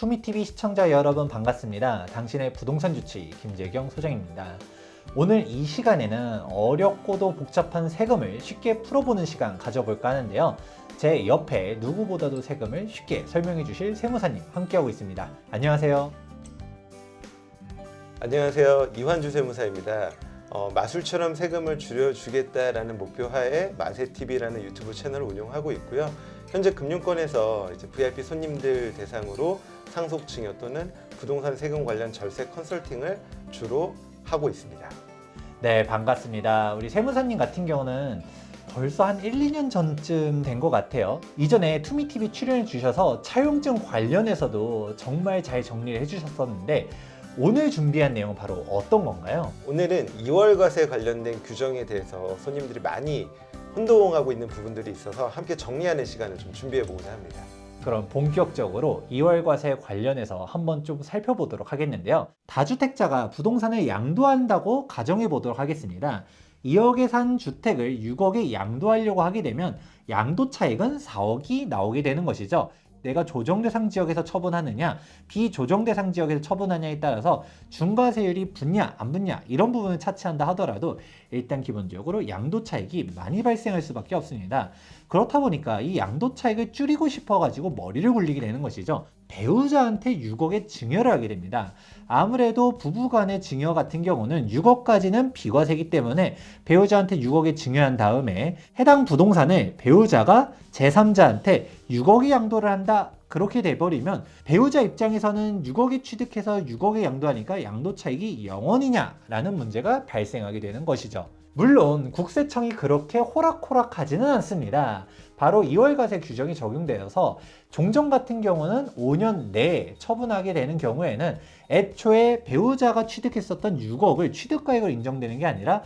투미TV 시청자 여러분 반갑습니다. 당신의 부동산 주치 김재경 소장입니다. 오늘 이 시간에는 어렵고도 복잡한 세금을 쉽게 풀어보는 시간 가져볼까 하는데요. 제 옆에 누구보다도 세금을 쉽게 설명해 주실 세무사님 함께하고 있습니다. 안녕하세요. 안녕하세요. 이환주 세무사입니다. 마술처럼 세금을 줄여주겠다라는 목표 하에 마세TV라는 유튜브 채널을 운영하고 있고요. 현재 금융권에서 이제 VIP 손님들 대상으로 상속증여 또는 부동산 세금 관련 절세 컨설팅을 주로 하고 있습니다. 네, 반갑습니다. 우리 세무사님 같은 경우는 벌써 한 1, 2년 전쯤 된 것 같아요. 이전에 투미TV 출연해 주셔서 차용증 관련해서도 정말 잘 정리를 해주셨었는데 오늘 준비한 내용은 바로 어떤 건가요? 오늘은 2월과세 관련된 규정에 대해서 손님들이 많이 혼동하고 있는 부분들이 있어서 함께 정리하는 시간을 좀 준비해보고자 합니다. 그럼 본격적으로 2월과세 관련해서 한번 좀 살펴보도록 하겠는데요. 다주택자가 부동산을 양도한다고 가정해 보도록 하겠습니다. 2억에 산 주택을 6억에 양도하려고 하게 되면 양도 차익은 4억이 나오게 되는 것이죠. 내가 조정대상 지역에서 처분하느냐 비조정대상 지역에서 처분하냐에 따라서 중과세율이 붙냐 안 붙냐 이런 부분을 차치한다 하더라도 일단 기본적으로 양도 차익이 많이 발생할 수밖에 없습니다. 그렇다 보니까 이 양도 차익을 줄이고 싶어 가지고 머리를 굴리게 되는 것이죠. 배우자한테 6억의 증여를 하게 됩니다. 아무래도 부부간의 증여 같은 경우는 6억까지는 비과세이기 때문에 배우자한테 6억에 증여한 다음에 해당 부동산을 배우자가 제3자한테 6억에 양도를 한다. 그렇게 돼버리면 배우자 입장에서는 6억에 취득해서 6억에 양도하니까 양도 차익이 0원이냐라는 문제가 발생하게 되는 것이죠. 물론 국세청이 그렇게 호락호락하지는 않습니다. 바로 2월과세 규정이 적용되어서 종전 같은 경우는 5년 내에 처분하게 되는 경우에는 애초에 배우자가 취득했었던 6억을 취득가액을 인정되는 게 아니라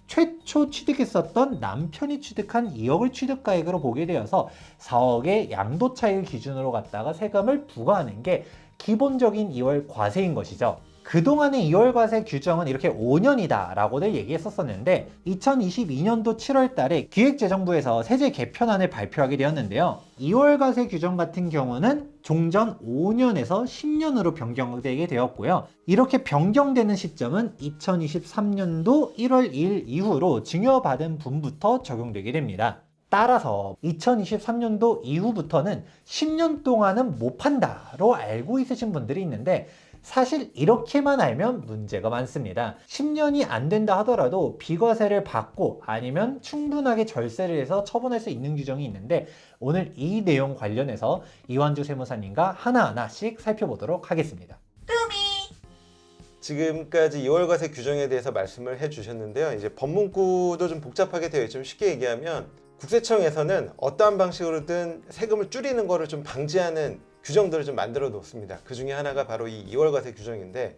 최초 취득했었던 남편이 취득한 2억을 취득가액으로 보게 되어서 4억의 양도차익을 기준으로 갖다가 세금을 부과하는 게 기본적인 2월 과세인 것이죠. 그동안의 2월 과세 규정은 이렇게 5년이다 라고들 얘기했었는데 2022년도 7월 달에 기획재정부에서 세제 개편안을 발표하게 되었는데요. 2월 과세 규정 같은 경우는 종전 5년에서 10년으로 변경되게 되었고요. 이렇게 변경되는 시점은 2023년도 1월 2일 이후로 증여받은 분부터 적용되게 됩니다. 따라서 2023년도 이후부터는 10년 동안은 못 판다로 알고 있으신 분들이 있는데 사실 이렇게만 알면 문제가 많습니다. 10년이 안 된다 하더라도 비과세를 받고 아니면 충분하게 절세를 해서 처분할 수 있는 규정이 있는데 오늘 이 내용 관련해서 이환주 세무사님과 하나하나씩 살펴보도록 하겠습니다. 지금까지 2월과세 규정에 대해서 말씀을 해주셨는데요. 이제 법문구도 좀 복잡하게 되어 있지만 쉽게 얘기하면 국세청에서는 어떠한 방식으로든 세금을 줄이는 것을 좀 방지하는 규정들을 좀 만들어 놓습니다. 그 중에 하나가 바로 이 2월과세 규정인데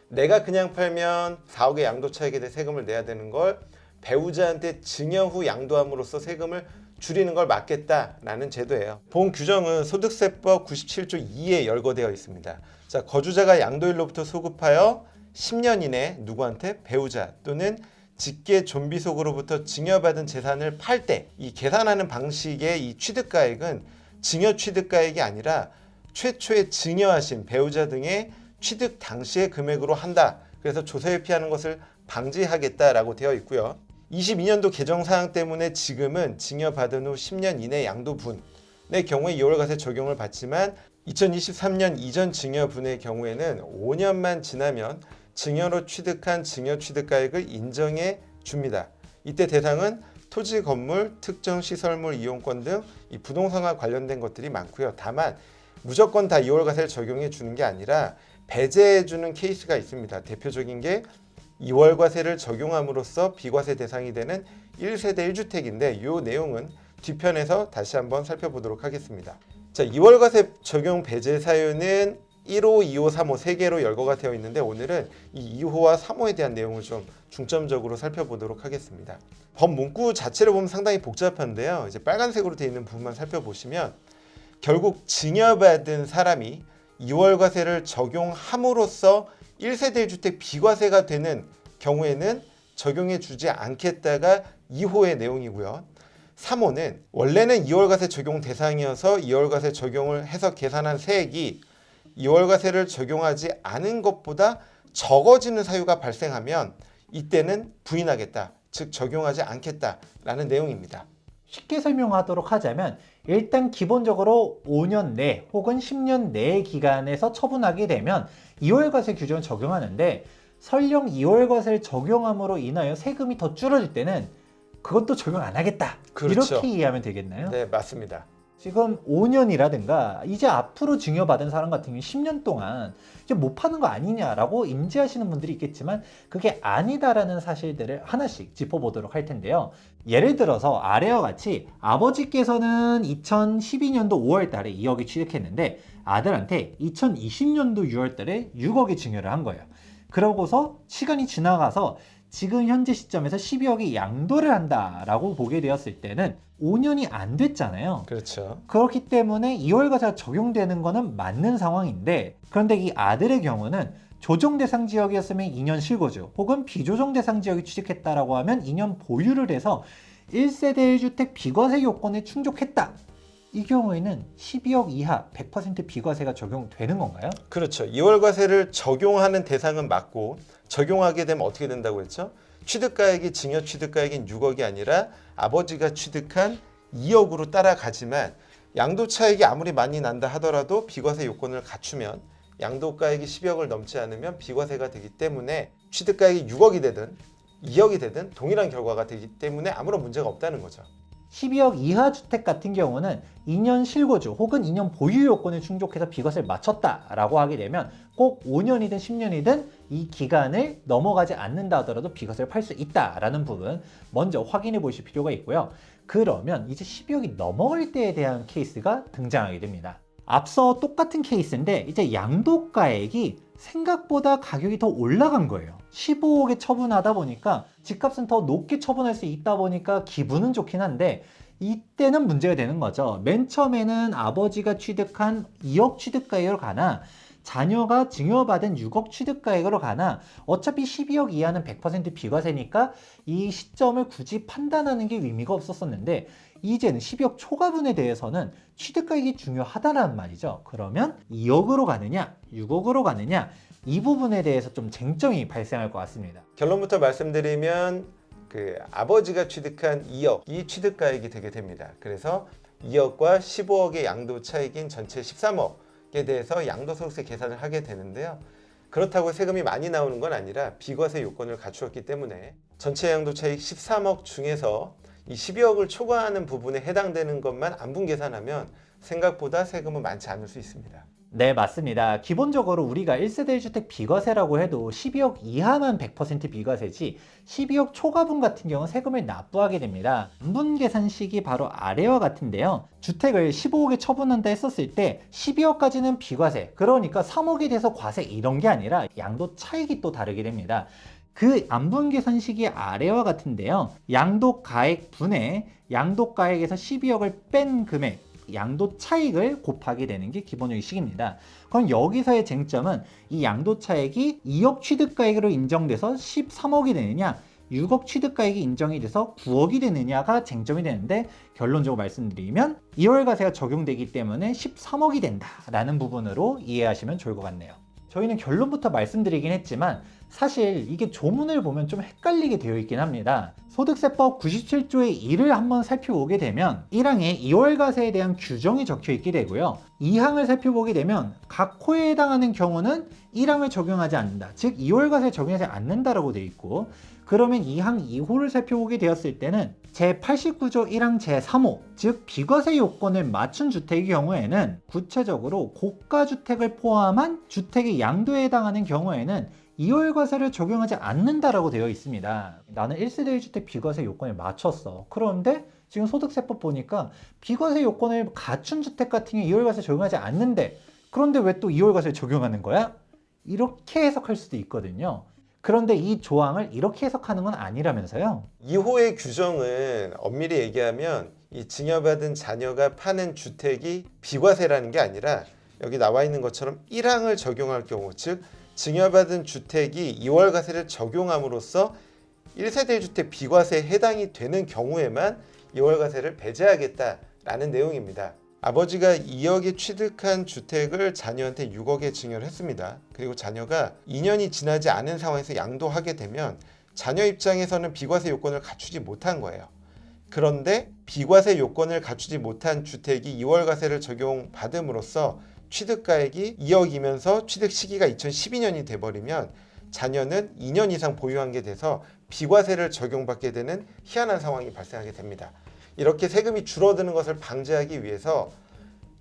내가 그냥 팔면 4억의 양도차익에 대해 세금을 내야 되는 걸 배우자한테 증여 후 양도함으로써 세금을 줄이는 걸 막겠다라는 제도예요. 본 규정은 소득세법 97조 2에 열거되어 있습니다. 자, 거주자가 양도일로부터 소급하여 10년 이내 누구한테 배우자 또는 직계 존비 속으로부터 증여받은 재산을 팔 때 이 계산하는 방식의 이 취득가액은 증여 취득가액이 아니라 최초에 증여하신 배우자 등의 취득 당시의 금액으로 한다. 그래서 조세 피하는 것을 방지하겠다라고 되어 있고요. 22년도 개정사항 때문에 지금은 증여받은 후 10년 이내 양도분의 경우에 2월과세 적용을 받지만 2023년 이전 증여분의 경우에는 5년만 지나면 증여로 취득한 증여 취득가액을 인정해 줍니다. 이때 대상은 토지, 건물, 특정 시설물 이용권 등 이 부동산과 관련된 것들이 많고요. 다만 무조건 다 2월과세를 적용해 주는 게 아니라 배제해 주는 케이스가 있습니다. 대표적인 게 2월과세를 적용함으로써 비과세 대상이 되는 1세대 1주택인데 이 내용은 뒤편에서 다시 한번 살펴보도록 하겠습니다. 자, 2월과세 적용 배제 사유는 1호, 2호, 3호 3개로 열거가 되어 있는데 오늘은 이 2호와 3호에 대한 내용을 좀 중점적으로 살펴보도록 하겠습니다. 법 문구 자체를 보면 상당히 복잡한데요. 이제 빨간색으로 되어 있는 부분만 살펴보시면 결국 증여받은 사람이 2월과세를 적용함으로써 1세대 1주택 비과세가 되는 경우에는 적용해 주지 않겠다가 2호의 내용이고요. 3호는 원래는 2월과세 적용 대상이어서 2월과세 적용을 해서 계산한 세액이 2월과세를 적용하지 않은 것보다 적어지는 사유가 발생하면 이때는 부인하겠다, 즉 적용하지 않겠다라는 내용입니다. 쉽게 설명하도록 하자면 일단 기본적으로 5년 내 혹은 10년 내의 기간에서 처분하게 되면 2월과세 규정을 적용하는데 설령 2월과세를 적용함으로 인하여 세금이 더 줄어들 때는 그것도 적용 안 하겠다. 그렇죠. 이렇게 이해하면 되겠나요? 네, 맞습니다. 지금 5년이라든가 이제 앞으로 증여받은 사람 같은 경우 10년 동안 이제 못 파는 거 아니냐라고 인지하시는 분들이 있겠지만 그게 아니다라는 사실들을 하나씩 짚어보도록 할 텐데요. 예를 들어서 아래와 같이 아버지께서는 2012년도 5월 달에 2억이 취득했는데 아들한테 2020년도 6월 달에 6억이 증여를 한 거예요. 그러고서 시간이 지나가서 지금 현재 시점에서 12억이 양도를 한다라고 보게 되었을 때는 5년이 안 됐잖아요. 그렇죠. 그렇기 때문에 2월과세가 적용되는 거는 맞는 상황인데 그런데 이 아들의 경우는 조정 대상 지역이었으면 2년 실거주 혹은 비조정 대상 지역이 취득했다라고 하면 2년 보유를 해서 1세대 1주택 비과세 요건에 충족했다. 이 경우에는 12억 이하 100% 비과세가 적용되는 건가요? 그렇죠. 2월과세를 적용하는 대상은 맞고 적용하게 되면 어떻게 된다고 했죠? 취득가액이 증여 취득가액인 6억이 아니라 아버지가 취득한 2억으로 따라가지만 양도 차익이 아무리 많이 난다 하더라도 비과세 요건을 갖추면 양도가액이 10억을 넘지 않으면 비과세가 되기 때문에 취득가액이 6억이 되든 2억이 되든 동일한 결과가 되기 때문에 아무런 문제가 없다는 거죠. 12억 이하 주택 같은 경우는 2년 실거주 혹은 2년 보유 요건을 충족해서 비과세를 맞췄다라고 하게 되면 꼭 5년이든 10년이든 이 기간을 넘어가지 않는다 하더라도 비과세를 팔 수 있다라는 부분 먼저 확인해 보실 필요가 있고요. 그러면 이제 12억이 넘어갈 때에 대한 케이스가 등장하게 됩니다. 앞서 똑같은 케이스인데 이제 양도가액이 생각보다 가격이 더 올라간 거예요. 15억에 처분하다 보니까 집값은 더 높게 처분할 수 있다 보니까 기분은 좋긴 한데 이때는 문제가 되는 거죠. 맨 처음에는 아버지가 취득한 2억 취득가액으로 가나 자녀가 증여받은 6억 취득가액으로 가나 어차피 12억 이하는 100% 비과세니까 이 시점을 굳이 판단하는 게 의미가 없었었는데 이제는 12억 초과분에 대해서는 취득가액이 중요하다는 말이죠. 그러면 2억으로 가느냐 6억으로 가느냐 이 부분에 대해서 좀 쟁점이 발생할 것 같습니다. 결론부터 말씀드리면 아버지가 취득한 2억이 취득가액이 되게 됩니다. 그래서 2억과 15억의 양도 차익인 전체 13억에 대해서 양도소득세 계산을 하게 되는데요. 그렇다고 세금이 많이 나오는 건 아니라 비과세 요건을 갖추었기 때문에 전체 양도 차익 13억 중에서 이 12억을 초과하는 부분에 해당되는 것만 안분 계산하면 생각보다 세금은 많지 않을 수 있습니다. 네, 맞습니다. 기본적으로 우리가 1세대 1주택 비과세라고 해도 12억 이하만 100% 비과세지 12억 초과분 같은 경우는 세금을 납부하게 됩니다. 안분 계산식이 바로 아래와 같은데요. 주택을 15억에 처분한다 했었을 때 12억까지는 비과세, 그러니까 3억에 대해서 과세 이런 게 아니라 양도 차익이 또 다르게 됩니다. 그 안분 계산식이 아래와 같은데요. 양도가액 분의 양도가액에서 12억을 뺀 금액 양도 차익을 곱하게 되는 게 기본적인 식입니다. 그럼 여기서의 쟁점은 이 양도 차익이 2억 취득가액으로 인정돼서 13억이 되느냐 6억 취득가액이 인정이 돼서 9억이 되느냐가 쟁점이 되는데 결론적으로 말씀드리면 2월과세가 적용되기 때문에 13억이 된다라는 부분으로 이해하시면 좋을 것 같네요. 저희는 결론부터 말씀드리긴 했지만 사실 이게 조문을 보면 좀 헷갈리게 되어 있긴 합니다. 소득세법 97조의 1을 한번 살펴보게 되면 1항에 2월과세에 대한 규정이 적혀 있게 되고요. 2항을 살펴보게 되면 각 호에 해당하는 경우는 1항을 적용하지 않는다. 즉 2월과세에 적용하지 않는다라고 되어 있고 그러면 2항 2호를 살펴보게 되었을 때는 제89조 1항 제3호 즉 비과세 요건을 맞춘 주택의 경우에는 구체적으로 고가주택을 포함한 주택의 양도에 해당하는 경우에는 2월과세를 적용하지 않는다라고 되어 있습니다. 나는 1세대 1주택 비과세 요건을 맞췄어. 그런데 지금 소득세법 보니까 비과세 요건을 갖춘 주택 같은 경우에 2월과세 적용하지 않는데 그런데 왜 또 2월과세를 적용하는 거야? 이렇게 해석할 수도 있거든요. 그런데 이 조항을 이렇게 해석하는 건 아니라면서요. 2호의 규정은 엄밀히 얘기하면 이 증여받은 자녀가 파는 주택이 비과세라는 게 아니라 여기 나와 있는 것처럼 1항을 적용할 경우 즉 증여받은 주택이 2월과세를 적용함으로써 1세대 1주택 비과세에 해당이 되는 경우에만 2월과세를 배제하겠다라는 내용입니다. 아버지가 2억에 취득한 주택을 자녀한테 6억에 증여를 했습니다. 그리고 자녀가 2년이 지나지 않은 상황에서 양도하게 되면 자녀 입장에서는 비과세 요건을 갖추지 못한 거예요. 그런데 비과세 요건을 갖추지 못한 주택이 2월과세를 적용받음으로써 취득가액이 2억이면서 취득 시기가 2012년이 돼버리면 자녀는 2년 이상 보유한 게 돼서 비과세를 적용받게 되는 희한한 상황이 발생하게 됩니다. 이렇게 세금이 줄어드는 것을 방지하기 위해서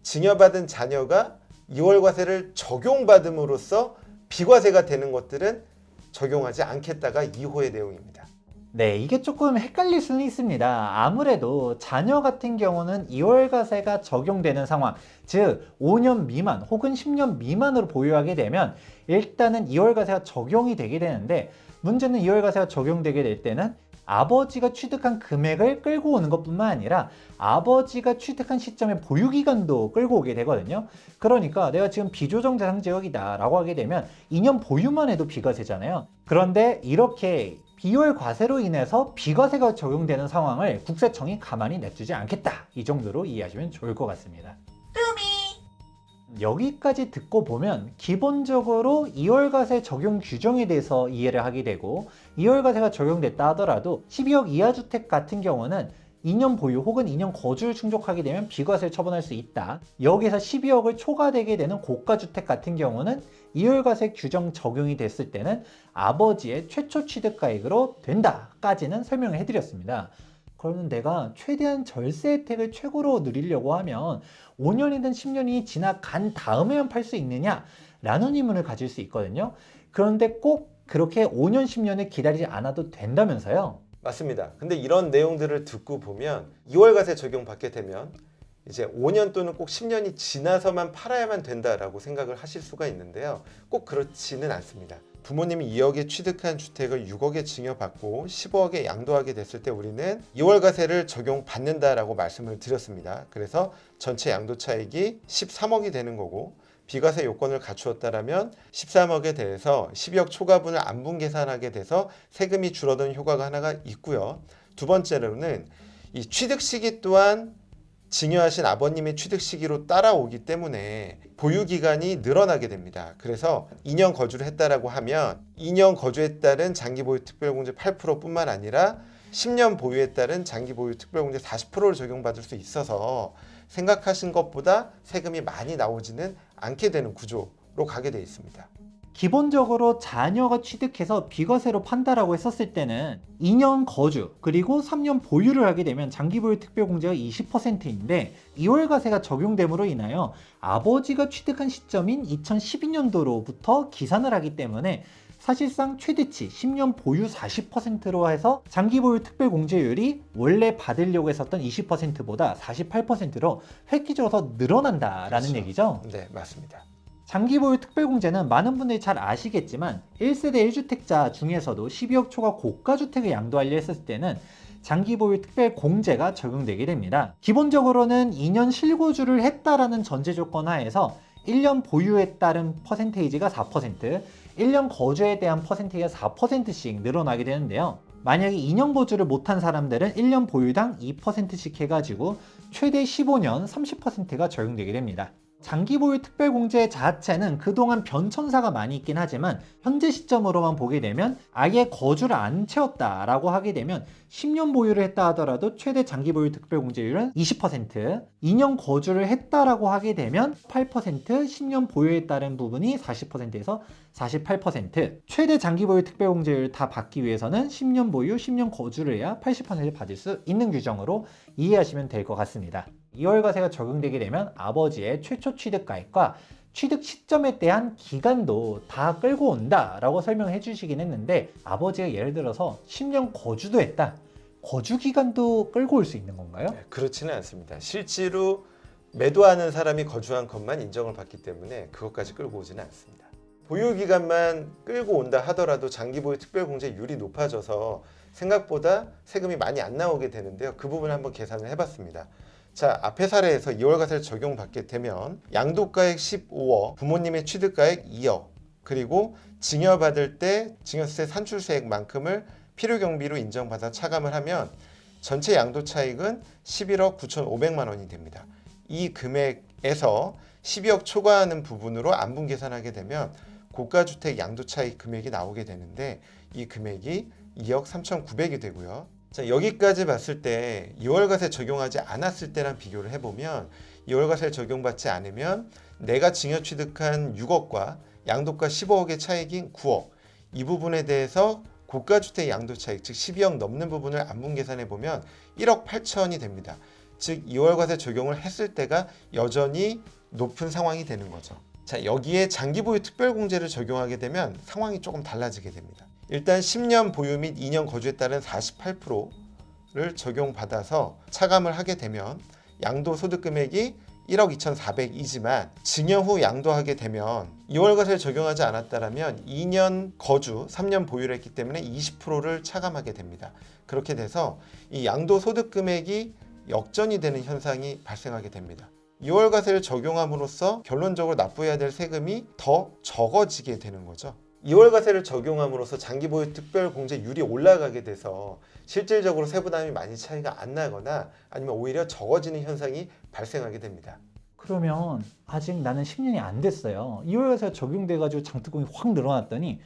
증여받은 자녀가 2월과세를 적용받음으로써 비과세가 되는 것들은 적용하지 않겠다가 2호의 내용입니다. 네, 이게 조금 헷갈릴 수는 있습니다. 아무래도 자녀 같은 경우는 2월과세가 적용되는 상황, 즉 5년 미만 혹은 10년 미만으로 보유하게 되면 일단은 2월과세가 적용이 되게 되는데, 문제는 2월과세가 적용되게 될 때는 아버지가 취득한 금액을 끌고 오는 것뿐만 아니라 아버지가 취득한 시점의 보유기간도 끌고 오게 되거든요. 그러니까 내가 지금 비조정자산지역이다 라고 하게 되면 2년 보유만 해도 비과세잖아요. 그런데 이렇게 비월과세로 인해서 비과세가 적용되는 상황을 국세청이 가만히 냅두지 않겠다, 이 정도로 이해하시면 좋을 것 같습니다. 여기까지 듣고 보면 기본적으로 2월과세 적용 규정에 대해서 이해를 하게 되고, 2월과세가 적용됐다 하더라도 12억 이하 주택 같은 경우는 2년 보유 혹은 2년 거주를 충족하게 되면 비과세를 처분할 수 있다. 여기서 12억을 초과되게 되는 고가주택 같은 경우는 2월과세 규정 적용이 됐을 때는 아버지의 최초 취득가액으로 된다까지는 설명을 해드렸습니다. 그러면 내가 최대한 절세 혜택을 최고로 누리려고 하면 5년이든 10년이 지나간 다음에만 팔 수 있느냐? 라는 의문을 가질 수 있거든요. 그런데 꼭 그렇게 5년, 10년을 기다리지 않아도 된다면서요? 맞습니다. 근데 이런 내용들을 듣고 보면 2월과세 적용받게 되면 이제 5년 또는 꼭 10년이 지나서만 팔아야만 된다라고 생각을 하실 수가 있는데요. 꼭 그렇지는 않습니다. 부모님이 2억에 취득한 주택을 6억에 증여받고 15억에 양도하게 됐을 때 우리는 2월과세를 적용받는다라고 말씀을 드렸습니다. 그래서 전체 양도 차익이 13억이 되는 거고, 비과세 요건을 갖추었다라면 13억에 대해서 12억 초과분을 안분 계산하게 돼서 세금이 줄어드는 효과가 하나가 있고요. 두 번째로는 이 취득 시기 또한 증여하신 아버님의 취득 시기로 따라오기 때문에 보유 기간이 늘어나게 됩니다. 그래서 2년 거주를 했다라고 하면 2년 거주에 따른 장기 보유 특별공제 8%뿐만 아니라 10년 보유에 따른 장기 보유 특별공제 40%를 적용받을 수 있어서 생각하신 것보다 세금이 많이 나오지는 않게 되는 구조로 가게 되어 있습니다. 기본적으로 자녀가 취득해서 비과세로 판다라고 했었을 때는 2년 거주 그리고 3년 보유를 하게 되면 장기보유 특별공제가 20%인데 2월과세가 적용됨으로 인하여 아버지가 취득한 시점인 2012년도로부터 기산을 하기 때문에 사실상 최대치 10년 보유 40%로 해서 장기보유 특별공제율이 원래 받으려고 했었던 20%보다 48%로 획기적으로 더 늘어난다라는 그렇죠. 얘기죠. 네, 맞습니다. 장기보유 특별공제는 많은 분들이 잘 아시겠지만 1세대 1주택자 중에서도 12억 초과 고가주택을 양도하려 했을 때는 장기보유 특별공제가 적용되게 됩니다. 기본적으로는 2년 실거주를 했다라는 전제 조건 하에서 1년 보유에 따른 퍼센테이지가 4%, 1년 거주에 대한 퍼센테이지가 4%씩 늘어나게 되는데요. 만약에 2년 거주를 못한 사람들은 1년 보유당 2%씩 해가지고 최대 15년 30%가 적용되게 됩니다. 장기보유 특별공제 자체는 그동안 변천사가 많이 있긴 하지만 현재 시점으로만 보게 되면 아예 거주를 안 채웠다라고 하게 되면 10년 보유를 했다 하더라도 최대 장기보유 특별공제율은 20%, 2년 거주를 했다라고 하게 되면 8%, 10년 보유에 따른 부분이 40%에서 48%, 최대 장기보유 특별공제율 다 받기 위해서는 10년 보유, 10년 거주를 해야 80%를 받을 수 있는 규정으로 이해하시면 될 것 같습니다. 2월과세가 적용되게 되면 아버지의 최초 취득가액과 취득 시점에 대한 기간도 다 끌고 온다라고 설명해 주시긴 했는데, 아버지가 예를 들어서 10년 거주도 했다. 거주 기간도 끌고 올 수 있는 건가요? 네, 그렇지는 않습니다. 실제로 매도하는 사람이 거주한 것만 인정을 받기 때문에 그것까지 끌고 오지는 않습니다. 보유 기간만 끌고 온다 하더라도 장기보유 특별공제율이 높아져서 생각보다 세금이 많이 안 나오게 되는데요. 그 부분 한번 계산을 해봤습니다. 자, 앞의 사례에서 2월과세를 적용받게 되면 양도가액 15억, 부모님의 취득가액 2억, 그리고 증여받을 때 증여세 산출세액만큼을 필요경비로 인정받아 차감을 하면 전체 양도 차익은 11억 9,500만 원이 됩니다. 이 금액에서 12억 초과하는 부분으로 안분 계산하게 되면 고가주택 양도차익 금액이 나오게 되는데 이 금액이 2억 3,900이 되고요. 자, 여기까지 봤을 때 2월과세 적용하지 않았을 때랑 비교를 해보면 2월과세를 적용받지 않으면 내가 증여 취득한 6억과 양도가 15억의 차익인 9억, 이 부분에 대해서 고가주택 양도차익 즉 12억 넘는 부분을 안분 계산해 보면 1억 8천이 됩니다. 즉 2월과세 적용을 했을 때가 여전히 높은 상황이 되는 거죠. 자, 여기에 장기 보유 특별공제를 적용하게 되면 상황이 조금 달라지게 됩니다. 일단 10년 보유 및 2년 거주에 따른 48%를 적용받아서 차감을 하게 되면 양도소득 금액이 1억 2,400이지만 증여 후 양도하게 되면 2월과세를 적용하지 않았다면 2년 거주, 3년 보유를 했기 때문에 20%를 차감하게 됩니다. 그렇게 돼서 이 양도소득 금액이 역전이 되는 현상이 발생하게 됩니다. 2월과세를 적용함으로써 결론적으로 납부해야 될 세금이 더 적어지게 되는 거죠. 2월과세를 적용함으로써 장기보유 특별공제율이 올라가게 돼서 실질적으로 세부담이 많이 차이가 안 나거나 아니면 오히려 적어지는 현상이 발생하게 됩니다. 그러면 아직 나는 10년이 안 됐어요. 2월과세가 적용돼가지고 장특공이 확 늘어났더니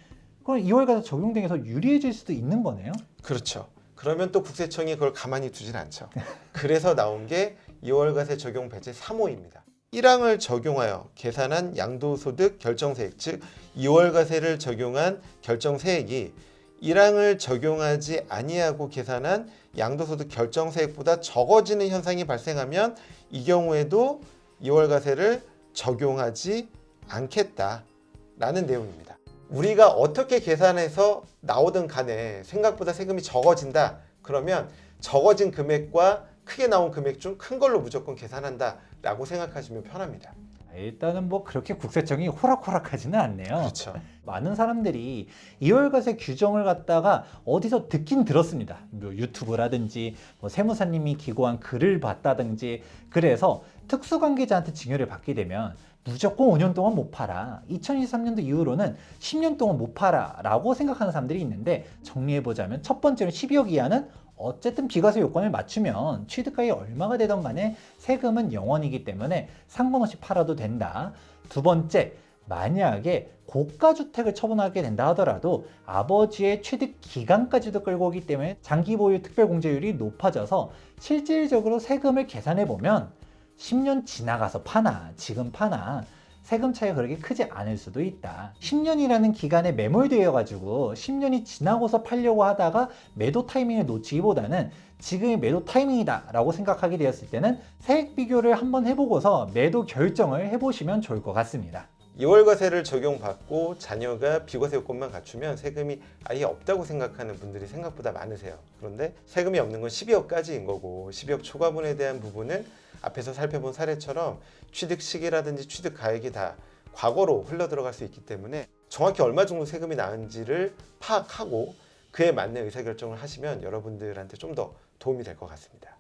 그럼 2월과세 적용돼서 유리해질 수도 있는 거네요? 그렇죠. 그러면 또 국세청이 그걸 가만히 두진 않죠. 그래서 나온 게 2월과세 적용 배제 3호입니다. 1항을 적용하여 계산한 양도소득 결정세액, 즉 2월과세를 적용한 결정세액이 1항을 적용하지 아니하고 계산한 양도소득 결정세액보다 적어지는 현상이 발생하면 이 경우에도 2월과세를 적용하지 않겠다라는 내용입니다. 우리가 어떻게 계산해서 나오든 간에 생각보다 세금이 적어진다 그러면 적어진 금액과 크게 나온 금액 중 큰 걸로 무조건 계산한다 라고 생각하시면 편합니다. 일단은 뭐 그렇게 국세청이 호락호락하지는 않네요. 그렇죠. 많은 사람들이 2월과세 규정을 갖다가 어디서 듣긴 들었습니다. 뭐 유튜브라든지 뭐 세무사님이 기고한 글을 봤다든지 그래서 특수관계자한테 증여를 받게 되면 무조건 5년 동안 못 팔아. 2023년도 이후로는 10년 동안 못 팔아 라고 생각하는 사람들이 있는데 정리해보자면 첫 번째로 12억 이하는 어쨌든 비과세 요건을 맞추면 취득가액이 얼마가 되던 간에 세금은 0원이기 때문에 상관없이 팔아도 된다. 두 번째, 만약에 고가주택을 처분하게 된다 하더라도 아버지의 취득 기간까지도 끌고 오기 때문에 장기 보유 특별공제율이 높아져서 실질적으로 세금을 계산해 보면 10년 지나가서 파나 지금 파나 세금 차이가 그렇게 크지 않을 수도 있다. 10년이라는 기간에 매몰되어 가지고 10년이 지나고서 팔려고 하다가 매도 타이밍을 놓치기보다는 지금이 매도 타이밍이다 라고 생각하게 되었을 때는 세액 비교를 한번 해보고서 매도 결정을 해보시면 좋을 것 같습니다. 2월과세를 적용받고 자녀가 비과세 요건만 갖추면 세금이 아예 없다고 생각하는 분들이 생각보다 많으세요. 그런데 세금이 없는 건 12억까지인 거고 12억 초과분에 대한 부분은 앞에서 살펴본 사례처럼 취득 시기라든지 취득 가액이 다 과거로 흘러 들어갈 수 있기 때문에 정확히 얼마 정도 세금이 나은지를 파악하고 그에 맞는 의사결정을 하시면 여러분들한테 좀 더 도움이 될 것 같습니다.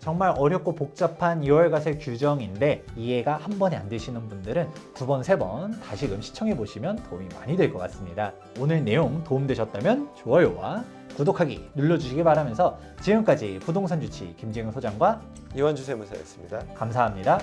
정말 어렵고 복잡한 2월과세 규정인데 이해가 한 번에 안 되시는 분들은 두 번, 세 번 다시금 시청해 보시면 도움이 많이 될 것 같습니다. 오늘 내용 도움되셨다면 좋아요와 구독하기 눌러주시기 바라면서 지금까지 부동산 주치 김재경 소장과 이완주 세무사였습니다. 감사합니다.